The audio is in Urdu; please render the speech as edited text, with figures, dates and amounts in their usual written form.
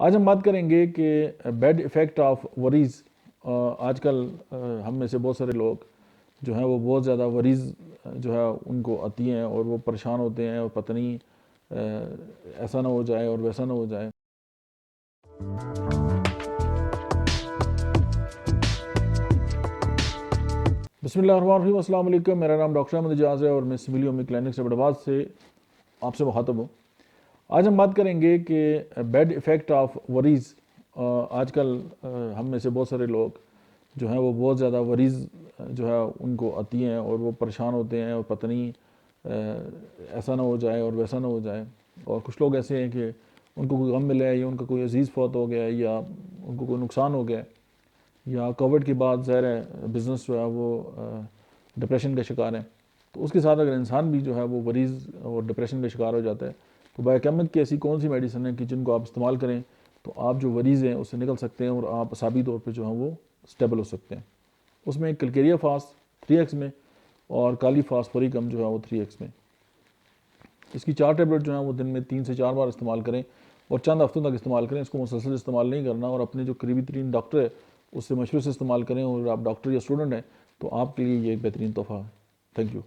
آج ہم بات کریں گے کہ بیڈ ایفیکٹ آف وریز. آج کل ہم میں سے بہت سارے لوگ جو ہیں وہ بہت زیادہ وریز جو ہے ان کو آتی ہیں اور وہ پریشان ہوتے ہیں اور پتہ نہیں ایسا نہ ہو جائے اور ویسا نہ ہو جائے. بسم اللہ الرحمن الرحیم. السلام علیکم. میرا نام ڈاکٹر احمد اجاز ہے اور میں سویل یومی کلینک سے بڑواز سے آپ سے مخاطب ہوں. آج ہم بات کریں گے کہ بیڈ ایفیکٹ آف وریز. آج کل ہم میں سے بہت سارے لوگ جو ہیں وہ بہت زیادہ وریز جو ہے ان کو آتی ہیں اور وہ پریشان ہوتے ہیں اور پتہ نہیں ایسا نہ ہو جائے اور ویسا نہ ہو جائے. اور کچھ لوگ ایسے ہیں کہ ان کو کوئی غم ملا ہے یا ان کا کوئی عزیز فوت ہو گیا ہے یا ان کو کوئی نقصان ہو گیا ہے یا کووڈ کے بعد ظاہر ہے بزنس جو ہے وہ ڈپریشن کا شکار ہے. تو اس کے ساتھ اگر انسان بھی جو ہے وہ وریز اور ڈپریشن کا شکار ہو جاتا ہے تو بائیوکیمک کی ایسی کون سی میڈیسن ہیں کہ جن کو آپ استعمال کریں تو آپ جو وریز ہیں اس سے نکل سکتے ہیں اور آپ اعصابی طور پہ جو ہیں وہ اسٹیبل ہو سکتے ہیں. اس میں کلکیریا فاسٹ 3x میں اور کالی فاسفوریکم جو ہے وہ 3x میں. اس کی 4 ٹیبلٹ جو ہیں وہ دن میں 3 سے 4 بار استعمال کریں اور چند ہفتوں تک استعمال کریں. اس کو مسلسل استعمال نہیں کرنا اور اپنے جو قریبی ترین ڈاکٹر ہے اس سے مشورے سے استعمال کریں. اور آپ ڈاکٹر یا اسٹوڈنٹ ہیں تو آپ کے لیے یہ ایک بہترین تحفہ ہے. Thank you.